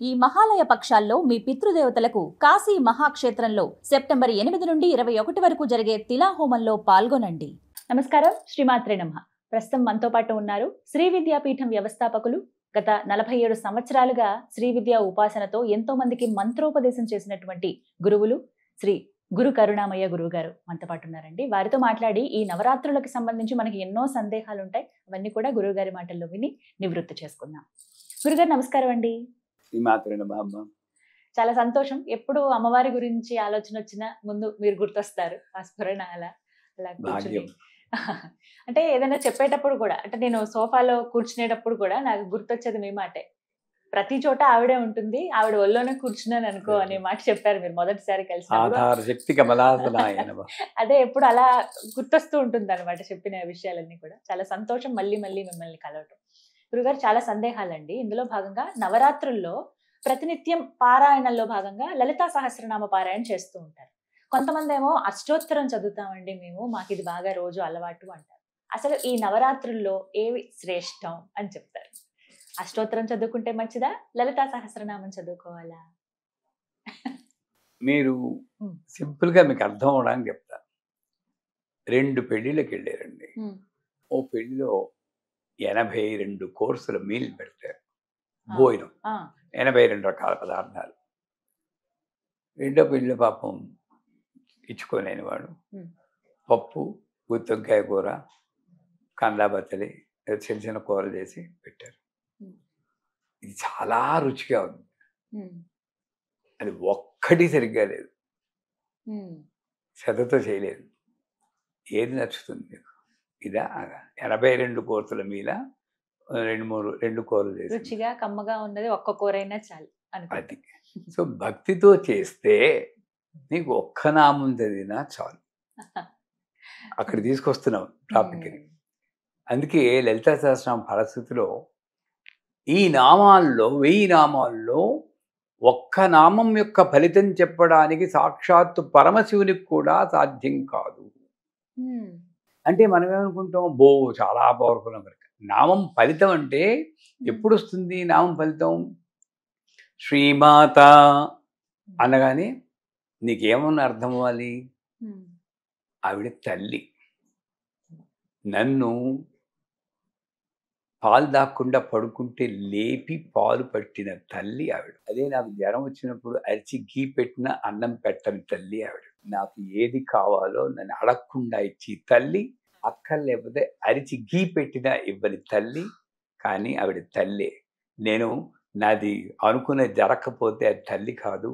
ఈ మహాలయ పక్షాల్లో మీ పితృదేవతలకు కాశీ మహాక్షేత్రంలో సెప్టెంబర్ 8 నుండి 21 వరకు జరిగే తిలాహోమంలో పాల్గొనండి. నమస్కారం, శ్రీమాత్రే నమః. ప్రస్తుతం మనతో పాటు ఉన్నారు శ్రీ విద్యాపీఠం వ్యవస్థాపకులు, గత 47 సంవత్సరాలుగా శ్రీ విద్యా ఉపాసనతో ఎంతో మందికి మంత్రోపదేశం చేసినటువంటి గురువులు శ్రీ గురు కరుణామయ్య గురువు గారు మనతో పాటు ఉన్నారండి. వారితో మాట్లాడి ఈ నవరాత్రులకు సంబంధించి మనకి ఎన్నో సందేహాలు ఉంటాయి, అవన్నీ కూడా గురువు గారి మాటల్లో విని నివృత్తి చేసుకుందాం. గురుగారు నమస్కారం అండి. చాలా సంతోషం. ఎప్పుడు అమ్మవారి గురించి ఆలోచన వచ్చినా ముందు మీరు గుర్తొస్తారు. ఆ స్ఫురణ అలా కూర్చుని అంటే ఏదైనా చెప్పేటప్పుడు కూడా, అంటే నేను సోఫాలో కూర్చునేటప్పుడు కూడా నాకు గుర్తొచ్చేది మీ మాటే. ప్రతి చోట ఆవిడే ఉంటుంది, ఆవిడ ఒళ్ళోనే కూర్చున్నాను అనుకో అనే మాట చెప్పారు మీరు మొదటిసారి కలిసి. అదే ఎప్పుడు అలా గుర్తొస్తూ ఉంటుంది అనమాట చెప్పిన విషయాలన్నీ కూడా. చాలా సంతోషం మళ్ళీ మళ్ళీ మిమ్మల్ని కలవటం. గురుగారు, చాలా సందేహాలండి. ఇందులో భాగంగా నవరాత్రుల్లో ప్రతినిత్యం పారాయణంలో భాగంగా లలితా సహస్రనామ పారాయణ చేస్తూ ఉంటారు. కొంతమంది ఏమో అష్టోత్తరం చదువుతామండి మేము, మాకు ఇది బాగా రోజు అలవాటు అంటారు. అసలు ఈ నవరాత్రుల్లో ఏవి శ్రేష్టం అని చెప్తారు? అష్టోత్తరం చదువుకుంటే మంచిదా, లలితా సహస్రనామం చదువుకోవాలా? మీరు సింపుల్ గా మీకు అర్థం అవడానికి చెప్తా. 2 పెళ్లిళ్ళకి వెళ్ళారండి. ఓ పెళ్లిలో 82 కోర్సుల మీల్ పెడతారు, భోజనం 82 రకాల పదార్థాలు. రెండో పెళ్లిలో పాపం ఇచ్చుకోలేని వాడు పప్పు, గుత్తొంకాయ కూర, కందా బత్తలి, చిన్న చిన్న కూరలు చేసి పెట్టారు. ఇది చాలా రుచిగా ఉంది, అది ఒక్కటి సరిగ్గా లేదు, శ్రద్ధతో చేయలేదు. ఏది నచ్చుతుంది మీకు? ఇదా 82 కోర్సుల మీద 2 కూరలు చేసి రుచిగా కమ్మగా ఉన్నది ఒక్క కూరైనా చాలు అది. సో భక్తితో చేస్తే నీకు ఒక్క నామం చదివినా చాలు. అక్కడ తీసుకొస్తున్నాం టాపిక్ని. అందుకే లలితా సహస్రనామ పరిస్థితిలో ఈ నామాల్లో 1000 నామాల్లో ఒక్క నామం యొక్క ఫలితం చెప్పడానికి సాక్షాత్తు పరమశివునికి కూడా సాధ్యం కాదు. అంటే మనం ఏమనుకుంటాం, చాలా పవర్ఫుల్ అని. నామం ఫలితం అంటే ఎప్పుడు వస్తుంది? నామం ఫలితం శ్రీమాత అనగానే నీకేమన్నా అర్థం అవ్వాలి? ఆవిడ తల్లి. నన్ను పాలు దాక్కుండా పడుకుంటే లేపి పాలు పట్టిన తల్లి ఆవిడ. అదే నాకు జ్వరం వచ్చినప్పుడు అరిచి గీ పెట్టిన అన్నం పెట్టని తల్లి ఆవిడ. నాకు ఏది కావాలో నన్ను అడగకుండా ఇచ్చి తల్లి, అక్కర్లేకపోతే అరిచి గీ పెట్టినా ఇవ్వని తల్లి. కానీ ఆవిడ తల్లి. నేను నాది అనుకునే జరగకపోతే అది తల్లి కాదు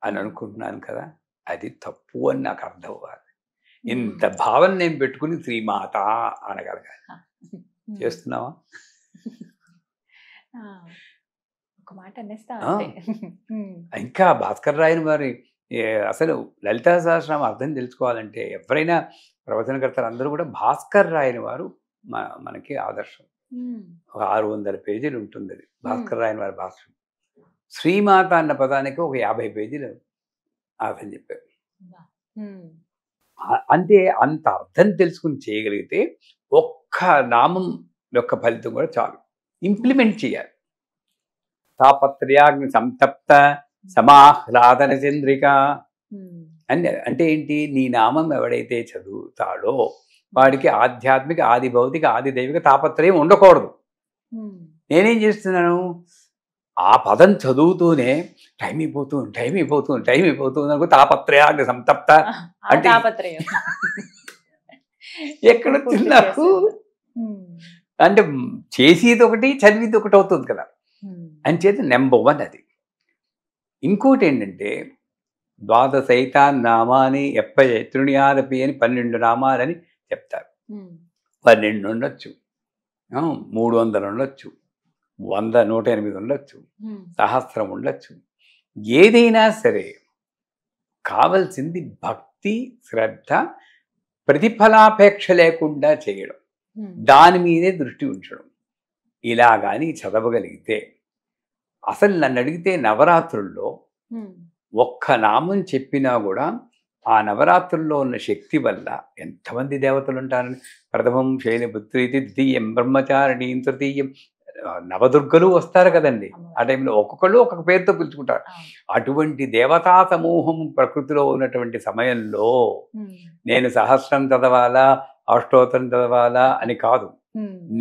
అని అనుకుంటున్నాను కదా, అది తప్పు అని నాకు అర్థం అవ్వాలి. ఇంత భావన నేను పెట్టుకుని శ్రీమాత అనగలగాలి. చేస్తున్నావా? ఒక మాట అనేస్తా. ఇంకా భాస్కర్ రాయని వారి అసలు లలితా సహస్రనామం అర్థం తెలుసుకోవాలంటే ఎవరైనా ప్రవచనకర్తలు అందరూ కూడా భాస్కర్ రాయని వారు మనకి ఆదర్శం. ఒక 600 పేజీలు ఉంటుంది అది, భాస్కర్ రాయని వారి భాష్యం. శ్రీమాత అన్న పదానికి ఒక 50 పేజీలు అర్థం చెప్పారు. అంటే అంత అర్థం తెలుసుకుని చేయగలిగితే ఒక్క నామం యొక్క ఫలితం కూడా చాలు. ఇంప్లిమెంట్ చేయాలి. తాపత్రయాగ్ని సంతప్త సమాహ్లాదన చంద్రిక అంటే ఏంటి? నీ నామం ఎవడైతే చదువుతాడో వాడికి ఆధ్యాత్మిక, ఆది భౌతిక, ఆది దైవిక తాపత్రయం ఉండకూడదు. నేనేం చేస్తున్నాను? ఆ పదం చదువుతూనే టైం అయిపోతుంది అనుకో, తాపత్రయాగ్ని సంతప్త అంటే ఎక్కడ నాకు అంటే చేసేది ఒకటి, చదివిది ఒకటి అవుతుంది కదా. అంచేత నెంబర్ 1 అది. ఇంకోటి ఏంటంటే ద్వాదశైతాన్ నామాని ఎప్పతృణ్యాదపి అని 12 నామాలని చెప్తారు. 12 ఉండొచ్చు, 300 ఉండొచ్చు, 100, 108 ఉండొచ్చు, సహస్రం ఉండొచ్చు. ఏదైనా సరే కావలసింది భక్తి, శ్రద్ధ, ప్రతిఫలాపేక్ష లేకుండా చేయడం, దాని మీదే దృష్టి ఉంచడం. ఇలా కానీ చదవగలిగితే, అసలు నన్ను అడిగితే నవరాత్రుల్లో ఒక్క నామం చెప్పినా కూడా ఆ నవరాత్రుల్లో ఉన్న శక్తి వల్ల ఎంతమంది దేవతలు ఉంటారని. ప్రథమం శైలపుత్రీతి, ద్వితీయం బ్రహ్మచారిణీం, తృతీయం నవదుర్గలు వస్తారు కదండి. ఆ టైంలో ఒక్కొక్కళ్ళు ఒక్కొక్క పేరుతో పిలుచుకుంటారు. అటువంటి దేవతా సమూహం ప్రకృతిలో ఉన్నటువంటి సమయంలో నేను సహస్రం చదవాలా, అష్టోత్తరం చదవాలా అని కాదు.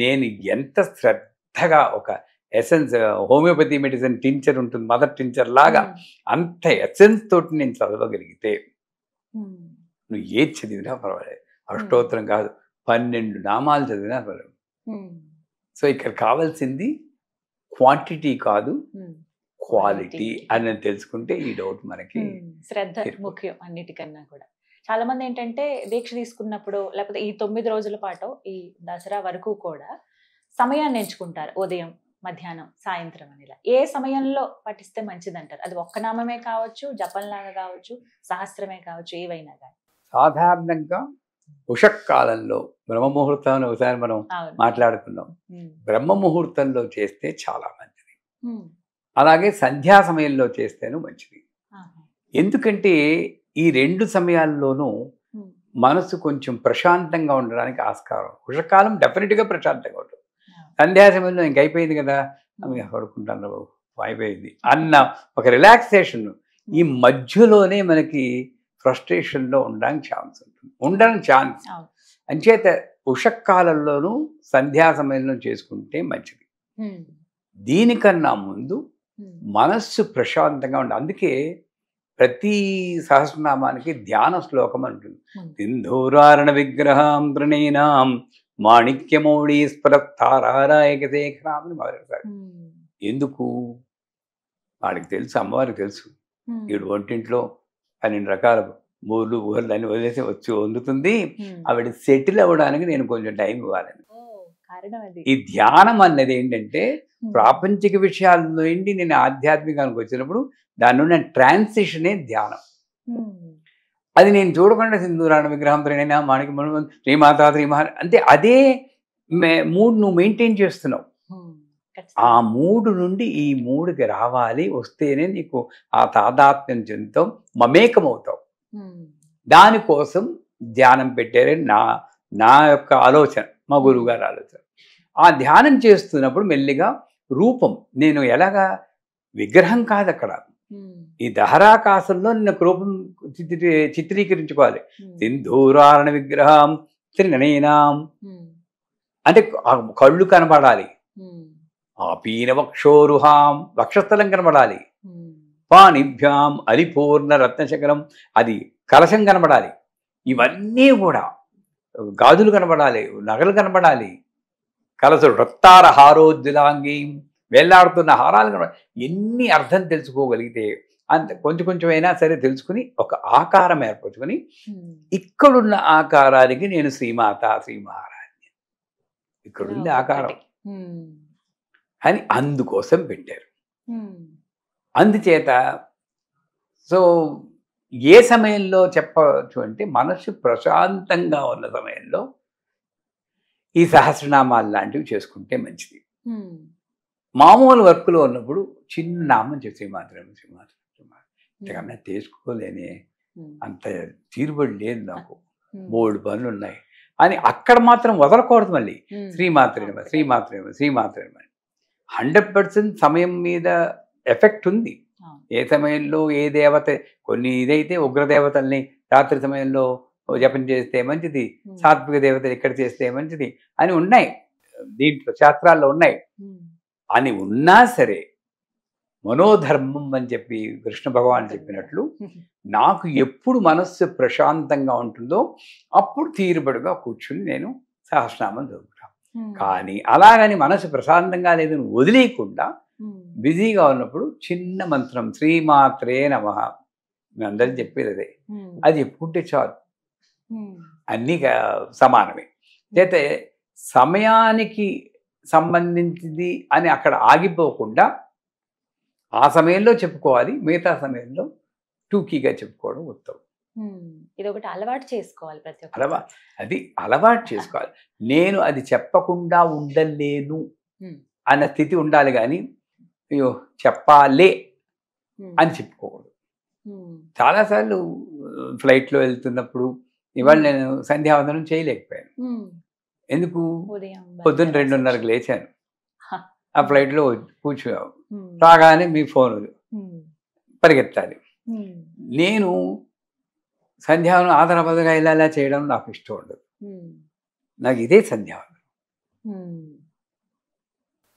నేను ఎంత శ్రద్ధగా ఒక ఎసెన్స్, హోమియోపతి మెడిసిన్ టించర్ ఉంటుంది, మదర్ టించర్ లాగా అంత ఎసెన్స్ తోటి నేను చదవగలిగితే నువ్వు ఏది చదివినా పర్వాలేదు. అష్టోత్తరం కాదు, 12 నామాలు చదివినా పర్వాలేదు. సో ఇక్కడ కావాల్సింది క్వాంటిటీ కాదు, క్వాలిటీ అని తెలుసుకుంటే ఈ డౌట్ మనకి శ్రద్ధ ముఖ్యం అన్నిటికన్నా కూడా. చాలా మంది ఏంటంటే దీక్ష తీసుకున్నప్పుడు లేకపోతే ఈ 9 రోజుల పాటు ఈ దసరా వరకు కూడా సమయాన్ని ఎంచుకుంటారు. ఉదయం, మధ్యాహ్నం, సాయంత్రం అని. ఏ సమయంలో పఠిస్తే మంచిది అంటారు? అది ఒక్క నామమే కావచ్చు, జపంలాగా కావచ్చు, సహస్రమే కావచ్చు, ఏవైనా కానీ. సాధారణంగా ఉషక్కాలంలో బ్రహ్మముహూర్తం ఒకసారి మనం మాట్లాడుకున్నాం. బ్రహ్మముహూర్తంలో చేస్తే చాలా మంచిది. అలాగే సంధ్యా సమయంలో చేస్తేనూ మంచిది. ఎందుకంటే ఈ 2 సమయాల్లోనూ మనసు కొంచెం ప్రశాంతంగా ఉండడానికి ఆస్కారం. ఉషకాలం డెఫినెట్గా ప్రశాంతంగా ఉంటుంది. సంధ్యా సమయంలో ఇంకైపోయింది కదా, పడుకుంటాను అయిపోయింది అన్న ఒక రిలాక్సేషన్ ఈ మధ్యలోనే మనకి ఫ్రస్ట్రేషన్లో ఉండడానికి ఛాన్స్ అంచేత ఉషకాలంలోనూ సంధ్యా సమయంలో చేసుకుంటే మంచిది. దీనికన్నా ముందు మనస్సు ప్రశాంతంగా ఉండాలి. అందుకే ప్రతి సహస్రనామానికి ధ్యాన శ్లోకం అంటుంది. సింధూరారణ విగ్రహం తృణీనాం మాణిక్యమౌళి స్ఫురత్తారాయకశేఖరాం అని మొదలెడతారు. ఎందుకు? వాడికి తెలుసు, అమ్మవారికి తెలుసు, ఈడు వంటింట్లో 12 రకాల మూలు ఊహలు అన్ని వదిలేసి వచ్చి వండుతుంది, ఆవిడ సెటిల్ అవ్వడానికి నేను కొంచెం టైం ఇవ్వాలని. ఈ ధ్యానం అన్నది ఏంటంటే ప్రాపంచిక విషయాల్లో ఏంటి నేను ఆధ్యాత్మికానికి వచ్చినప్పుడు దాని నుండి ట్రాన్సిషనే ధ్యానం. అది నేను చూడకుండా సింధూరాణ విగ్రహం త్రినైనా మాణిక శ్రీమాతా శ్రీమహా అంటే అదే మూడు నువ్వు మెయింటైన్ చేస్తున్నావు. ఆ 3 నుండి ఈ 3కి రావాలి, వస్తేనే నీకు ఆ తాదాత్మ్యం చెందుతావు, మమేకమవుతావు. దానికోసం ధ్యానం పెట్టారని నా యొక్క ఆలోచన, మా గురువు గారి ఆలోచన. ఆ ధ్యానం చేస్తున్నప్పుడు మెల్లిగా రూపం, నేను ఎలాగా విగ్రహం కాదు అక్కడ, ఈ దహరాకాశంలో నిన్న రూపం చిత్రీకరించుకోవాలి. సింధూరారణ విగ్రహం త్రినయనాం అంటే కళ్ళు కనబడాలి, ఆ పీనవక్షోరుహాం వక్షస్థలం కనబడాలి, పాణిభ్యాం అరిపూర్ణ రత్నశకరం అది కలశం కనబడాలి, ఇవన్నీ కూడా గాజులు కనబడాలి, నగలు కనబడాలి, కలశం రత్తార హారోజ్జలాంగి వేళ్లాడుతున్న హారాలు కనబడాలి. ఎన్ని అర్థం తెలుసుకోగలిగితే అంత కొంచెం అయినా సరే తెలుసుకుని ఒక ఆకారం ఏర్పరచుకొని ఇక్కడున్న ఆకారానికి నేను శ్రీమాత శ్రీమహారాజ్ఞి, ఇక్కడుంది ఆకారం అని అందుకోసం పెట్టారు. అందుచేత సో ఏ సమయంలో చెప్పవచ్చు అంటే మనసు ప్రశాంతంగా ఉన్న సమయంలో ఈ సహస్రనామాలు లాంటివి చేసుకుంటే మంచిది. మామూలు వర్క్లో ఉన్నప్పుడు చిన్న నామం శ్రీమాత్రం శ్రీమాత్రం ఇంతకన్నా తీసుకోలేనే, అంత తీరుబడి లేదు నాకు, 3 పనులు ఉన్నాయి అని అక్కడ మాత్రం వదలకూడదు. మళ్ళీ శ్రీమాత్రేమ శ్రీమాత్రేమ శ్రీమాత్రేమ 100% సమయం మీద ఎఫెక్ట్ ఉంది. ఏ సమయంలో ఏ దేవత, కొన్ని ఇదైతే ఉగ్రదేవతల్ని రాత్రి సమయంలో జపం చేస్తే మంచిది, సాత్విక దేవతలు ఇక్కడ చేస్తే మంచిది అని ఉన్నాయి, దీంట్లో శాస్త్రాల్లో ఉన్నాయి. అని ఉన్నా సరే మనోధర్మం అని చెప్పి కృష్ణ భగవాన్ చెప్పినట్లు నాకు ఎప్పుడు మనస్సు ప్రశాంతంగా ఉంటుందో అప్పుడు తీరుబడిగా కూర్చుని నేను సహస్రనామం చదువుతాను. కానీ అలాగని మనసు ప్రశాంతంగా లేదని వదిలేయకుండా బిజీగా ఉన్నప్పుడు చిన్న మంత్రం శ్రీమాత్రే నమః మీ అందరికి చెప్పేది అదే, అది చెప్పుకుంటే చాలు, అన్నీ సమానమే. అయితే సమయానికి సంబంధించింది అని అక్కడ ఆగిపోకుండా ఆ సమయంలో చెప్పుకోవాలి, మిగతా సమయంలో టూకీగా చెప్పుకోవడం ఉత్తమం. ఇది ఒకటి అలవాటు చేసుకోవాలి ప్రతి ఒక్క అది అలవాటు చేసుకోవాలి. నేను అది చెప్పకుండా ఉండలేను అన్న స్థితి ఉండాలి, కానీ అయ్యో చెప్పాలే అని చెప్పుకోకూడదు. చాలాసార్లు ఫ్లైట్లో వెళ్తున్నప్పుడు ఇవాళ నేను సంధ్యావందనం చేయలేకపోయాను. ఎందుకు? పొద్దున్న 2:30కి లేచాను, ఆ ఫ్లైట్లో కూర్చో రాగానే మీ ఫోన్ పరిగెత్తాలి. నేను సంధ్యావనం ఆదరబదగా ఇలా చేయడం నాకు ఇష్టం ఉండదు. నాకు ఇదే సంధ్యావనం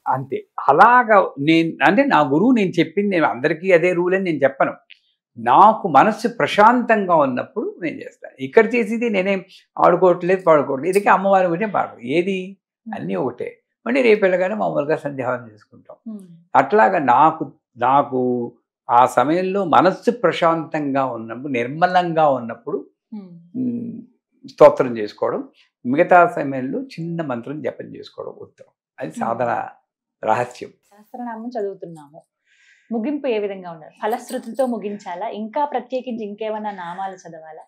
అంతే. అలాగా అంటే నా గురువు నేను చెప్పింది నేను అందరికీ అదే రూల్ అని నేను చెప్పను. నాకు మనస్సు ప్రశాంతంగా ఉన్నప్పుడు నేను చేస్తాను. ఇక్కడ చేసేది నేనేం ఆడుకోవట్లేదు పాడుకోవట్లేదు. ఇదికే అమ్మవారి గురించే పాడు ఏది అన్నీ ఒకటే. మళ్ళీ రేపు వెళ్ళగానే మామూలుగా సంధ్యావనం చేసుకుంటాం. అట్లాగా నాకు ఆ సమయంలో మనస్సు ప్రశాంతంగా ఉన్నప్పుడు నిర్మలంగా ఉన్నప్పుడు స్తోత్రం చేసుకోవడం, మిగతా సమయంలో చిన్న మంత్రం జపం చేసుకోవడం ఉత్తరం. అది సాధన రహస్యం. సహస్రనామం చదువుతున్నాము, ముగింపు ఏ విధంగా ఉండాలి? ఫలశ్రుతితో ముగించాలా, ఇంకా ప్రత్యేకించి ఇంకేమైనా నామాలు చదవాలా?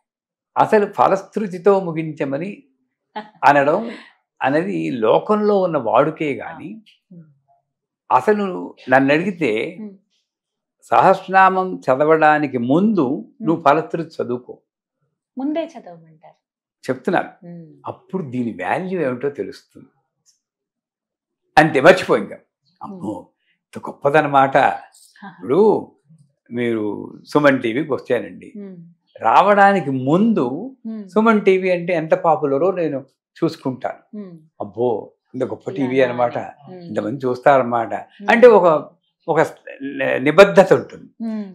అసలు ఫలశ్రుతితో ముగించమని అనడం అనేది లోకంలో ఉన్న వాడుకే గాని అసలు నన్ను అడిగితే సహస్రనామం చదవడానికి ముందు నువ్వు ఫలశ్రుతి చదువుకో. ముందే చదవమంటారు చెప్తున్నాను. అప్పుడు దీని వాల్యూ ఏమిటో తెలుస్తుంది. అంతే, మర్చిపో ఇంకా. అమ్మో ఇంత గొప్పదన్నమాట. ఇప్పుడు మీరు సుమన్ టీవీకి వచ్చానండి. రావడానికి ముందు సుమన్ టీవీ అంటే ఎంత పాపులరో నేను చూసుకుంటాను. అబ్బో ఇంత గొప్ప టీవీ అనమాట, ఇంతమంది చూస్తారన్నమాట అంటే ఒక నిబద్ధత ఉంటుంది.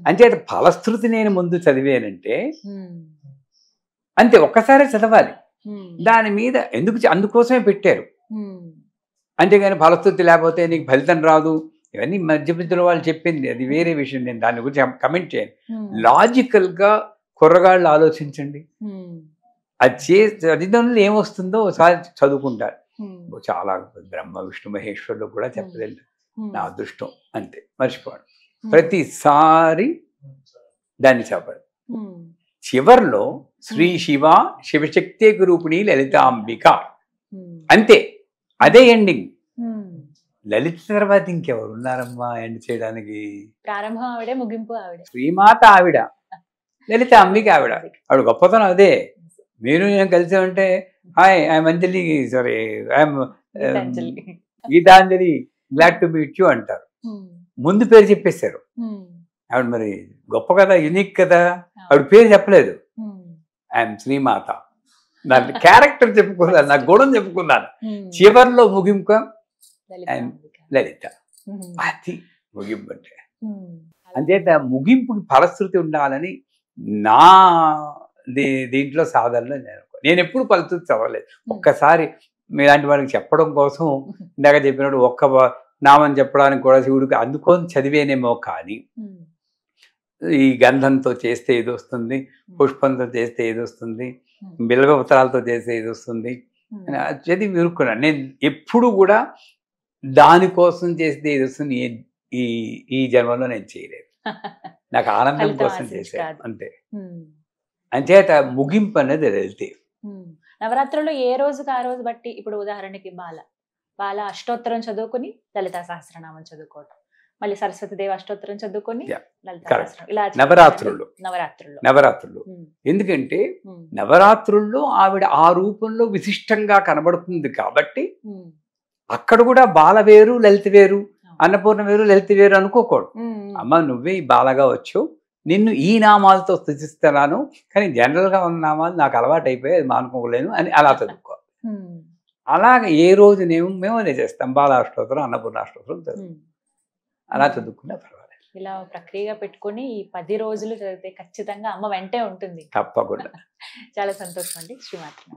అంచేత ఫలశ్రుతి నేను ముందు చదివానంటే అంతే, ఒక్కసారే చదవాలి. దాని మీద అందుకోసమే పెట్టారు. అంతేగాని ఫలశ్రుతి లేకపోతే నీకు ఫలితం రాదు, ఇవన్నీ మధ్య మధ్యలో వాళ్ళు చెప్పింది, అది వేరే విషయం. నేను దాని గురించి కమెంట్ చేయను. లాజికల్గా కుర్రగాళ్ళు ఆలోచించండి. అది చదివినంలో ఏమొస్తుందో ఒకసారి చదువుకుంటారు. చాలా బ్రహ్మ విష్ణు మహేశ్వరులు కూడా చెప్పలేదు. నా అదృష్టం అంతే, మర్చిపోవడం. ప్రతిసారి దాన్ని చెప్పడం. చివర్లో శ్రీ శివ శివశక్తి రూపిణి లలితాంబిక అంతే, అదే ఎండింగ్. లలిత తర్వాత ఇంకెవరు ఉన్నారమ్మా ఎండ్ చేయడానికి? ప్రారంభం ఆవిడే, ముగింపు ఆవిడే. శ్రీమాత ఆవిడ, లలిత అంబిక ఆవిడ. ఆవిడ గొప్పతనం అదే. మీరు నేను కలిసామంటే hi I'm Anjali, sorry I'm Geetanjali, glad to meet you అంటారు. ముందు పేరు చెప్పేశారు. ఆవిడ మరి గొప్ప కదా, యునిక్ కదా. ఆవిడ పేరు చెప్పలేదు. ఐఎమ్ శ్రీమాత. నా క్యారెక్టర్ చెప్పుకున్నాను, నా గుణం చెప్పుకున్నాను. చివర్లో ముగింపు లలిత, అది ముగింపు అంటే. అంచేత ముగింపుకి ఫలశ్రుతి ఉండాలని నా దీంట్లో సాధనలో నేను ఎప్పుడు ఫలశ్రుతి చదవలేదు. ఒక్కసారి మీలాంటి వాళ్ళకి చెప్పడం కోసం ఇందాక చెప్పినప్పుడు ఒక్క నామం చెప్పడానికి కూడా శివుడికి అందుకొని చదివేనేమో. కానీ ఈ గంధంతో చేస్తే ఇది వస్తుంది, పుష్పంతో చేస్తే ఇది వస్తుంది, బిల్వపత్రాలతో చేస్తే ఇది వస్తుంది చదివి విరుక్కున్నాను. నేను ఎప్పుడు కూడా దానికోసం చేస్తే ఇది వస్తుంది ఈ జన్మలో నేను చేయలేదు. నాకు ఆనందం కోసం చేశాను అంతే. అంచేత ముగింపు అనేది వెళ్తే నవరాత్రుల్లో ఏ రోజుకి ఆ రోజు బట్టి, ఇప్పుడు ఉదాహరణకి బాల అష్టోత్తరం చదువుకుని లలితా సహస్రనామం చదువుకోవటం, మళ్ళీ సరస్వతిదేవి అష్టోత్తరం చదువుకొని లలితా సహస్రనామం, ఇలా నవరాత్రులు ఎందుకంటే నవరాత్రుల్లో ఆవిడ ఆ రూపంలో విశిష్టంగా కనబడుతుంది కాబట్టి అక్కడ కూడా బాల వేరు లలిత వేరు, అన్నపూర్ణ వేరు లలిత వేరు అనుకోకూడదు. అమ్మ నువ్వే ఈ బాలగా వచ్చావు, నిన్ను ఈ నామాలతో స్థుతిస్తున్నాను, కానీ జనరల్గా ఉన్న నామాలు నాకు అలవాటు అయిపోయి అది మానుకోలేను అని అలా చదువుకోవాలి. అలాగే ఏ రోజు మేము అదే చేస్తాం, బాలాష్టోత్తరం అన్నపూర్ణాష్టోత్తరం చదువు, అలా చదువుకున్నా పర్వాలేదు. ఇలా ప్రక్రియగా పెట్టుకొని ఈ 10 రోజులు చదివితే ఖచ్చితంగా అమ్మ వెంటే ఉంటుంది. తప్పకుండా. చాలా సంతోషం అండి. శ్రీమాత్రి.